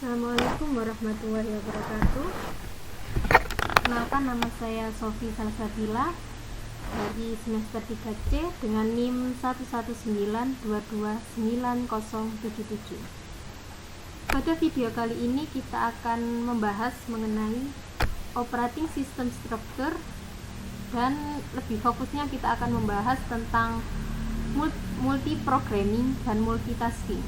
Assalamualaikum warahmatullahi wabarakatuh. Kenalkan, nama saya Sofi Salsabila dari semester 3C dengan NIM 119229077. Pada video kali ini kita akan membahas mengenai operating system structure, dan lebih fokusnya kita akan membahas tentang multi-programming dan multitasking.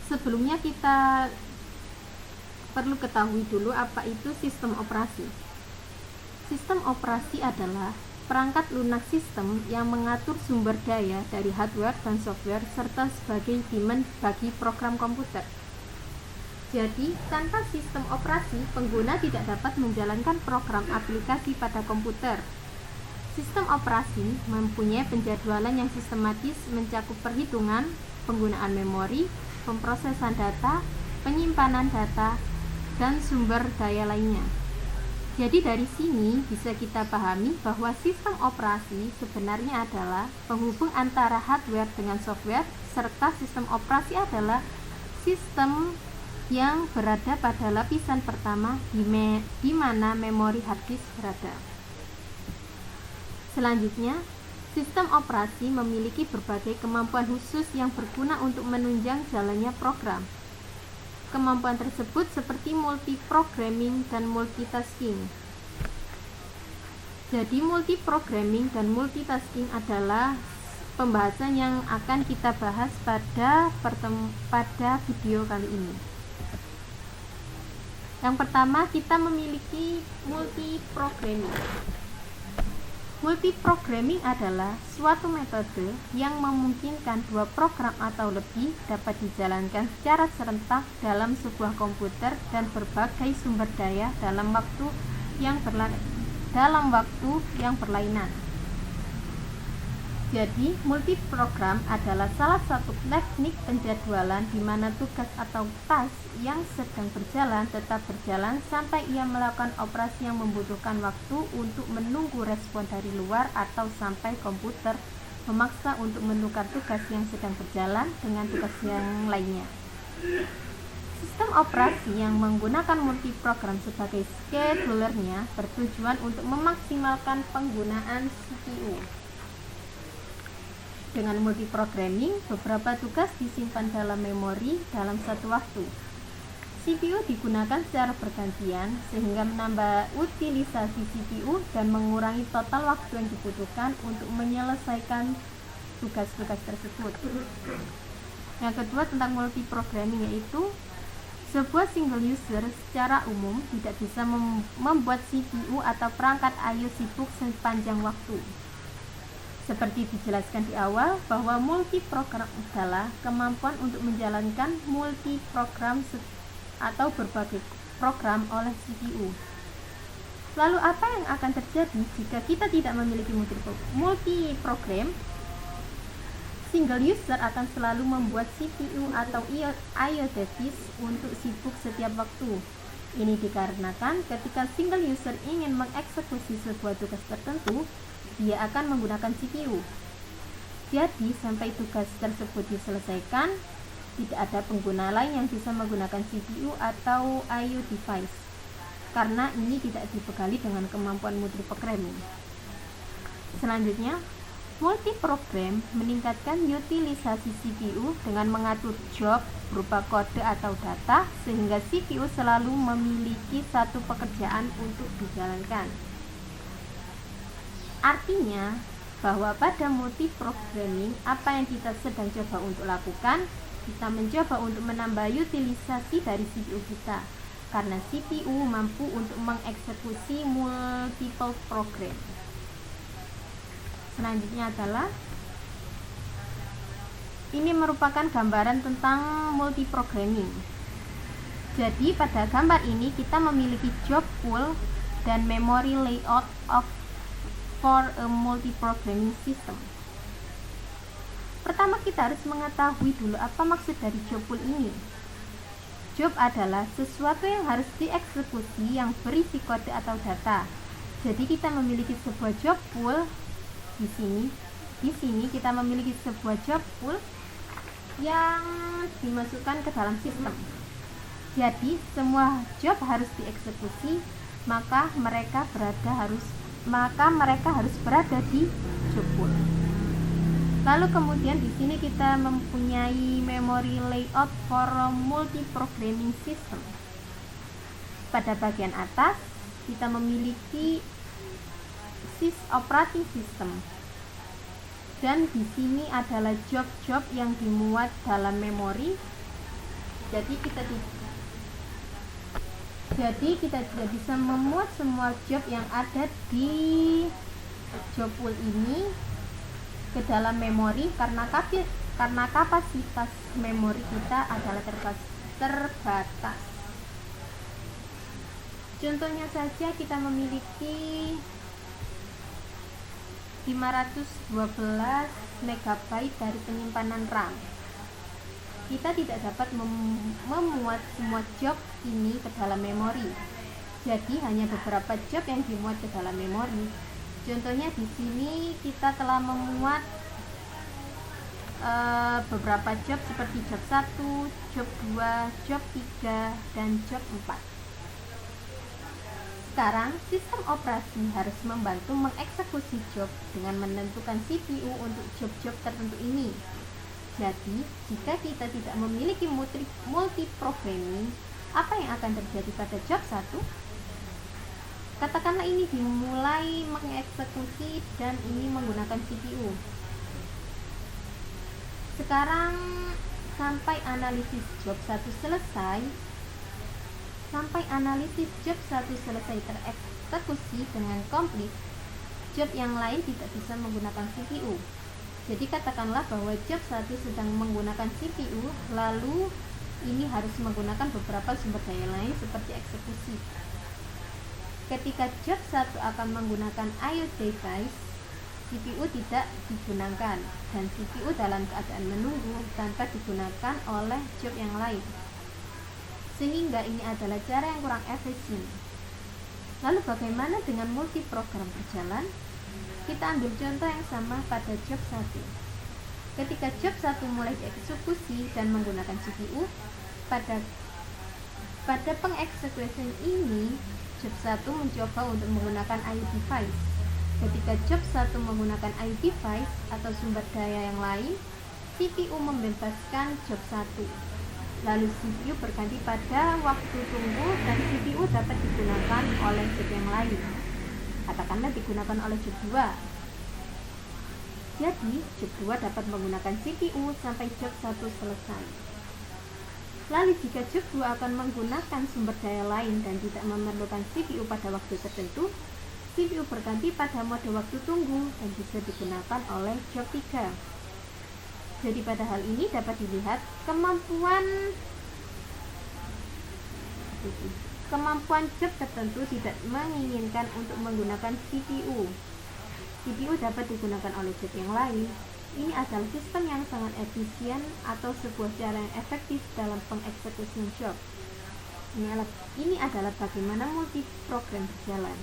Sebelumnya kita perlu ketahui dulu apa itu sistem operasi. Sistem operasi adalah perangkat lunak sistem yang mengatur sumber daya dari hardware dan software serta sebagai demand bagi program komputer. Jadi, tanpa sistem operasi, pengguna tidak dapat menjalankan program aplikasi pada komputer. Sistem operasi mempunyai penjadwalan yang sistematis mencakup perhitungan, penggunaan memori, pemrosesan data, penyimpanan data, dan sumber daya lainnya. Jadi dari sini bisa kita pahami bahwa sistem operasi sebenarnya adalah penghubung antara hardware dengan software, serta sistem operasi adalah sistem yang berada pada lapisan pertama di mana memori hard disk berada. Selanjutnya, sistem operasi memiliki berbagai kemampuan khusus yang berguna untuk menunjang jalannya program. Kemampuan tersebut seperti multi-programming dan multitasking. Jadi, multi-programming dan multitasking adalah pembahasan yang akan kita bahas pada video kali ini. Yang pertama, kita memiliki multi-programming. Multiprogramming adalah suatu metode yang memungkinkan dua program atau lebih dapat dijalankan secara serentak dalam sebuah komputer dan berbagai sumber daya dalam waktu yang berlainan. Jadi, multiprogram adalah salah satu teknik penjadwalan di mana tugas atau task yang sedang berjalan tetap berjalan sampai ia melakukan operasi yang membutuhkan waktu untuk menunggu respon dari luar atau sampai komputer memaksa untuk menukar tugas yang sedang berjalan dengan tugas yang lainnya. Sistem operasi yang menggunakan multiprogram sebagai schedulernya bertujuan untuk memaksimalkan penggunaan CPU. Dengan multiprogramming, beberapa tugas disimpan dalam memori dalam satu waktu. CPU digunakan secara bergantian sehingga menambah utilisasi CPU dan mengurangi total waktu yang dibutuhkan untuk menyelesaikan tugas-tugas tersebut. Yang kedua, tentang multiprogramming, yaitu sebuah single user secara umum tidak bisa membuat CPU atau perangkat I/O sibuk sepanjang waktu. Seperti dijelaskan di awal, bahwa multiprogram adalah kemampuan untuk menjalankan multiprogram atau berbagai program oleh CPU. Lalu apa yang akan terjadi jika kita tidak memiliki multiprogram? Single user akan selalu membuat CPU atau I/O device untuk sibuk setiap waktu. Ini dikarenakan ketika single user ingin mengeksekusi sebuah tugas tertentu, dia akan menggunakan CPU. Jadi, sampai tugas tersebut diselesaikan, tidak ada pengguna lain yang bisa menggunakan CPU atau I/O device, karena ini tidak dibekali dengan kemampuan multiprogramming. Selanjutnya, multiprogram meningkatkan utilisasi CPU dengan mengatur job berupa kode atau data, sehingga CPU selalu memiliki satu pekerjaan untuk dijalankan. Artinya bahwa pada multiprogramming, apa yang kita sedang coba untuk lakukan, kita mencoba untuk menambah utilisasi dari CPU kita, karena CPU mampu untuk mengeksekusi multiple program. Selanjutnya adalah, ini merupakan gambaran tentang multiprogramming. Jadi pada gambar ini kita memiliki job pool dan memory layout for a multiprogramming system. Pertama, kita harus mengetahui dulu apa maksud dari job pool ini. Job adalah sesuatu yang harus dieksekusi yang berisi kode atau data. Jadi kita memiliki sebuah job pool di sini kita memiliki sebuah job pool yang dimasukkan ke dalam sistem. Jadi semua job harus dieksekusi, maka mereka harus berada di job pool. Lalu kemudian di sini kita mempunyai memory layout for multi-programming system. Pada bagian atas kita memiliki operating system, dan di sini adalah job-job yang dimuat dalam memori. Jadi kita tidak bisa memuat semua job yang ada di job pool ini ke dalam memori karena kapasitas memori kita adalah terbatas. Contohnya saja kita memiliki 512 MB dari penyimpanan RAM. Kita tidak dapat memuat semua job ini ke dalam memori. Jadi hanya beberapa job yang dimuat ke dalam memori. Contohnya di sini kita telah memuat beberapa job seperti job 1, job 2, job 3, dan job 4. Sekarang sistem operasi harus membantu mengeksekusi job dengan menentukan CPU untuk job-job tertentu ini. Jadi, jika kita tidak memiliki multi-programming, apa yang akan terjadi pada job 1? Katakanlah ini dimulai mengeksekusi dan ini menggunakan CPU. Sekarang sampai analisis job 1 selesai tereksekusi dengan komplit, job yang lain tidak bisa menggunakan CPU. Jadi katakanlah bahwa job 1 sedang menggunakan CPU, lalu ini harus menggunakan beberapa sumber daya lain seperti eksekusi. Ketika job 1 akan menggunakan IO device, CPU tidak digunakan dan CPU dalam keadaan menunggu tanpa digunakan oleh job yang lain. Sehingga ini adalah cara yang kurang efisien. Lalu bagaimana dengan multi program berjalan? Kita ambil contoh yang sama pada job 1. Ketika job 1 mulai dieksekusi dan menggunakan CPU, pada pengeksekusian ini, job 1 mencoba untuk menggunakan IO device. Ketika job 1 menggunakan IO device atau sumber daya yang lain, CPU membebaskan job 1. Lalu CPU berganti pada waktu tunggu dan CPU dapat digunakan oleh job yang lain. Katakanlah digunakan oleh job 2. Jadi, job 2 dapat menggunakan CPU sampai job 1 selesai. Lalu jika job 2 akan menggunakan sumber daya lain dan tidak memerlukan CPU pada waktu tertentu, CPU berganti pada mode waktu tunggu dan bisa digunakan oleh job 3. Jadi pada hal ini dapat dilihat kemampuan job tertentu tidak menginginkan untuk menggunakan CPU. CPU dapat digunakan oleh job yang lain. Ini adalah sistem yang sangat efisien atau sebuah cara yang efektif dalam pengeksekusian job. Ini adalah bagaimana multi program berjalan.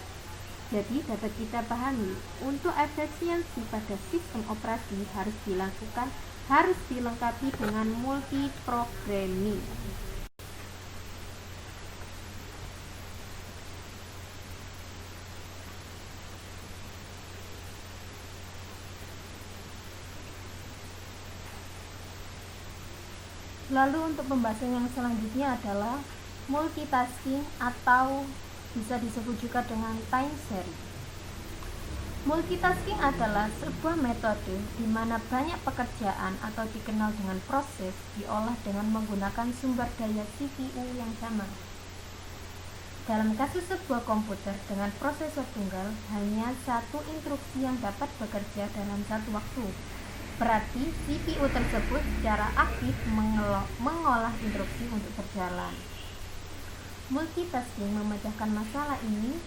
Jadi dapat kita pahami, untuk efisiensi pada sistem operasi harus dilengkapi dengan multi programming. Lalu untuk pembahasan yang selanjutnya adalah multitasking atau bisa disebut juga dengan time sharing. Multitasking adalah sebuah metode di mana banyak pekerjaan atau dikenal dengan proses diolah dengan menggunakan sumber daya CPU yang sama. Dalam kasus sebuah komputer dengan prosesor tunggal, hanya satu instruksi yang dapat bekerja dalam satu waktu. Berarti CPU tersebut secara aktif mengolah instruksi untuk berjalan. Multitasking memecahkan masalah ini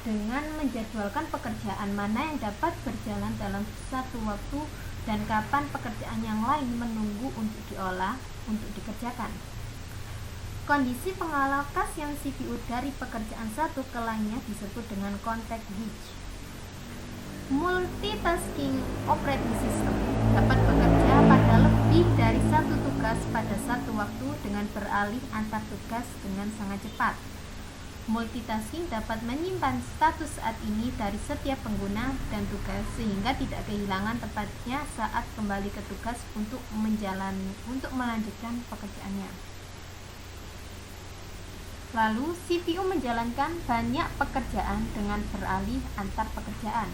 dengan menjadwalkan pekerjaan mana yang dapat berjalan dalam satu waktu dan kapan pekerjaan yang lain menunggu untuk diolah untuk dikerjakan. Kondisi pengalokasian CPU dari pekerjaan satu ke lainnya disebut dengan context switch. Multitasking operating system dapat bekerja pada lebih dari satu tugas pada satu waktu dengan beralih antar tugas dengan sangat cepat. Multitasking dapat menyimpan status saat ini dari setiap pengguna dan tugas sehingga tidak kehilangan tempatnya saat kembali ke tugas untuk melanjutkan pekerjaannya. Lalu, CPU menjalankan banyak pekerjaan dengan beralih antar pekerjaan.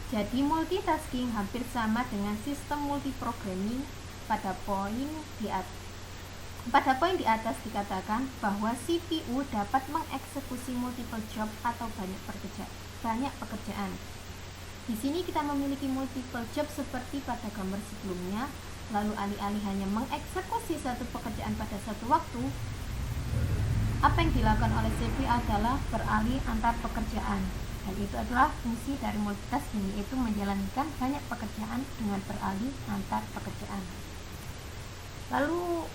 Jadi, multitasking hampir sama dengan sistem multiprogramming. Pada poin di atas dikatakan bahwa CPU dapat mengeksekusi multiple job atau banyak pekerjaan. Di sini kita memiliki multiple job seperti pada gambar sebelumnya, lalu alih-alih hanya mengeksekusi satu pekerjaan pada satu waktu, apa yang dilakukan oleh CPU adalah beralih antar pekerjaan. Dan itu adalah fungsi dari multitasking, yaitu menjalankan banyak pekerjaan dengan beralih antar pekerjaan. Lalu,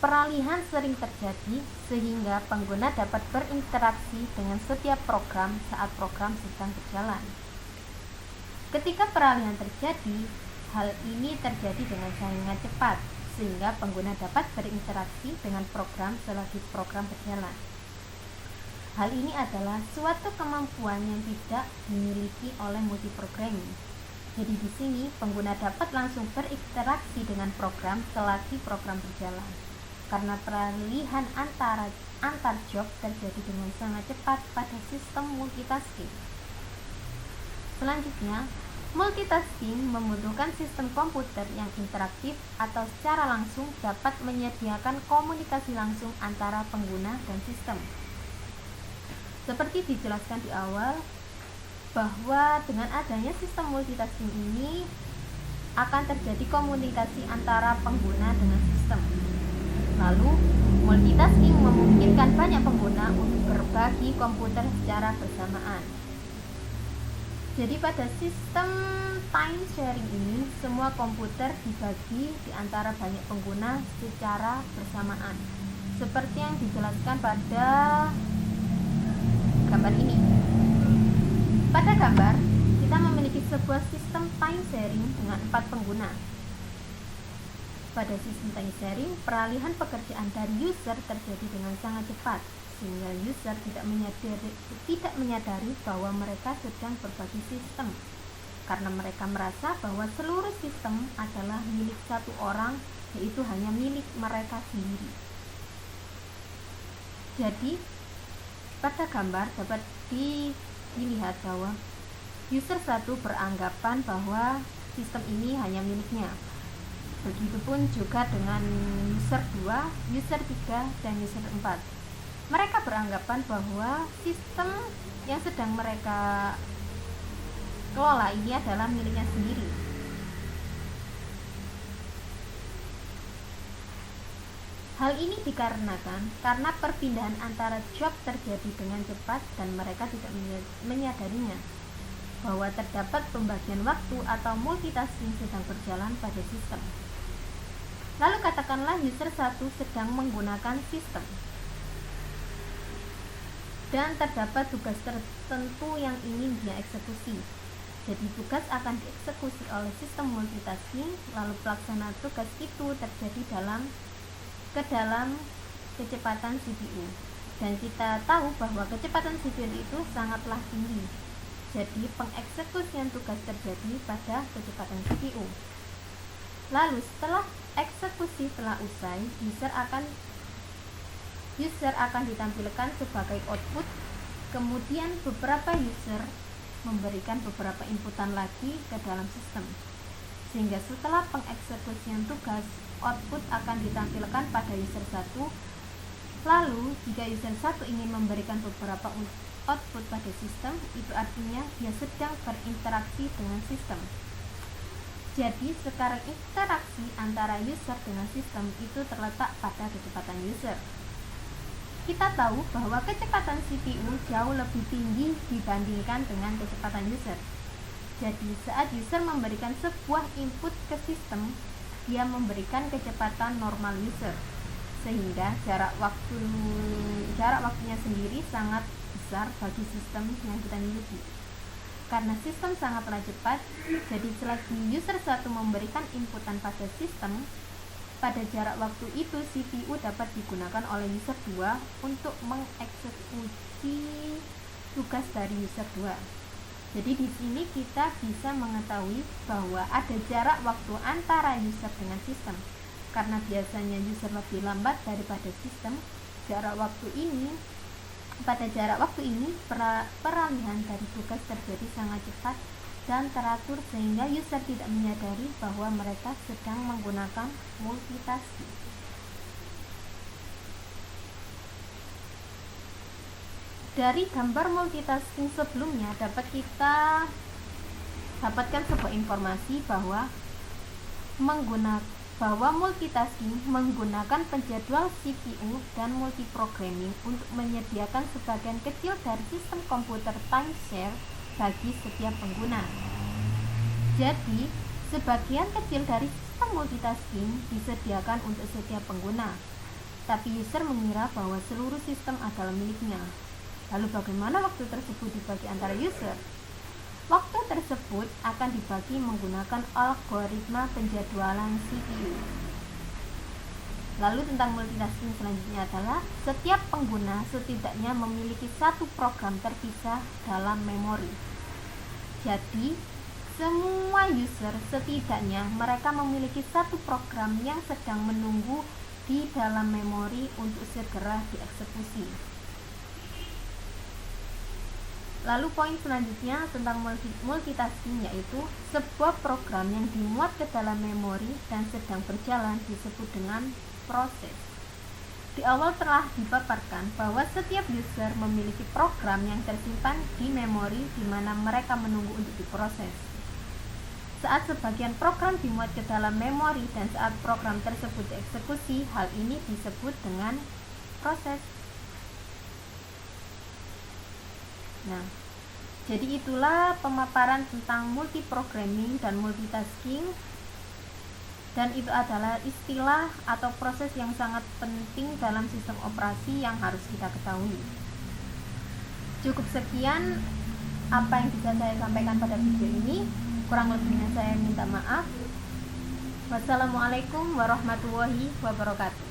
peralihan sering terjadi sehingga pengguna dapat berinteraksi dengan setiap program saat program sedang berjalan. Ketika peralihan terjadi, hal ini terjadi dengan sangat cepat sehingga pengguna dapat berinteraksi dengan program selagi program berjalan. Hal ini adalah suatu kemampuan yang tidak dimiliki oleh multiprogramming. Jadi di sini pengguna dapat langsung berinteraksi dengan program selagi program berjalan. Karena peralihan antar job terjadi dengan sangat cepat pada sistem multitasking. Selanjutnya, multitasking membutuhkan sistem komputer yang interaktif atau secara langsung dapat menyediakan komunikasi langsung antara pengguna dan sistem. Seperti dijelaskan di awal, bahwa dengan adanya sistem multitasking ini akan terjadi komunikasi antara pengguna dengan sistem. Lalu, multitasking memungkinkan banyak pengguna untuk berbagi komputer secara bersamaan. Jadi pada sistem time sharing ini, semua komputer dibagi di antara banyak pengguna secara bersamaan. Seperti yang dijelaskan pada gambar ini. Pada gambar, kita memiliki sebuah sistem time sharing dengan 4 pengguna. Pada sistem time sharing, peralihan pekerjaan dari user terjadi dengan sangat cepat, sehingga user tidak menyadari bahwa mereka sedang berbagi sistem, karena mereka merasa bahwa seluruh sistem adalah milik satu orang, yaitu hanya milik mereka sendiri. Jadi, pada gambar dapat dilihat bahwa user 1 beranggapan bahwa sistem ini hanya miliknya. Begitupun juga dengan user 2, user 3, dan user 4. Mereka beranggapan bahwa sistem yang sedang mereka kelola ini adalah miliknya sendiri. Hal ini dikarenakan karena perpindahan antara job terjadi dengan cepat dan mereka tidak menyadarinya bahwa terdapat pembagian waktu atau multitasking sedang berjalan pada sistem. Lalu katakanlah user 1 sedang menggunakan sistem dan terdapat tugas tertentu yang ingin dia eksekusi. Jadi tugas akan dieksekusi oleh sistem multitasking, lalu pelaksanaan tugas itu terjadi ke dalam kecepatan CPU. Dan kita tahu bahwa kecepatan CPU itu sangatlah tinggi. Jadi pengeksekusian tugas terjadi pada kecepatan CPU. Lalu setelah eksekusi telah usai, user akan ditampilkan sebagai output. Kemudian beberapa user memberikan beberapa inputan lagi ke dalam sistem, sehingga setelah pengeksekusian tugas, output akan ditampilkan pada user 1. Lalu jika user 1 ingin memberikan beberapa output pada sistem, itu artinya dia sedang berinteraksi dengan sistem. Jadi sekarang interaksi antara user dengan sistem itu terletak pada kecepatan user. Kita tahu bahwa kecepatan CPU jauh lebih tinggi dibandingkan dengan kecepatan user. Jadi saat user memberikan sebuah input ke sistem, dia memberikan kecepatan normal user, sehingga jarak waktunya sendiri sangat besar bagi sistem yang kita miliki. Karena sistem sangatlah cepat, jadi selagi user 1 memberikan inputan pada sistem, pada jarak waktu itu CPU dapat digunakan oleh user 2 untuk mengeksekusi tugas dari user 2. Jadi di sini kita bisa mengetahui bahwa ada jarak waktu antara user dengan sistem. Karena biasanya user lebih lambat daripada sistem, pada jarak waktu ini peralihan dari tugas terjadi sangat cepat dan teratur sehingga user tidak menyadari bahwa mereka sedang menggunakan multitasking. Dari gambar multitasking sebelumnya dapat kita dapatkan sebuah informasi bahwa multitasking menggunakan penjadwal CPU dan multiprogramming untuk menyediakan sebagian kecil dari sistem komputer timeshare bagi setiap pengguna. Jadi, sebagian kecil dari sistem multitasking disediakan untuk setiap pengguna, tapi user mengira bahwa seluruh sistem adalah miliknya. Lalu bagaimana waktu tersebut dibagi antara user? Waktu tersebut akan dibagi menggunakan algoritma penjadwalan CPU. Lalu tentang multitasking selanjutnya adalah setiap pengguna setidaknya memiliki satu program terpisah dalam memori. Jadi, semua user setidaknya mereka memiliki satu program yang sedang menunggu di dalam memori untuk segera dieksekusi. Lalu poin selanjutnya tentang multitasking yaitu sebuah program yang dimuat ke dalam memori dan sedang berjalan disebut dengan proses. Di awal telah dipaparkan bahwa setiap user memiliki program yang tersimpan di memori di mana mereka menunggu untuk diproses. Saat sebagian program dimuat ke dalam memori dan saat program tersebut dieksekusi, hal ini disebut dengan proses. Nah, jadi itulah pemaparan tentang multiprogramming dan multitasking, dan itu adalah istilah atau proses yang sangat penting dalam sistem operasi yang harus kita ketahui. Cukup sekian apa yang bisa saya sampaikan pada video ini, kurang lebihnya saya minta maaf. Wassalamualaikum warahmatullahi wabarakatuh.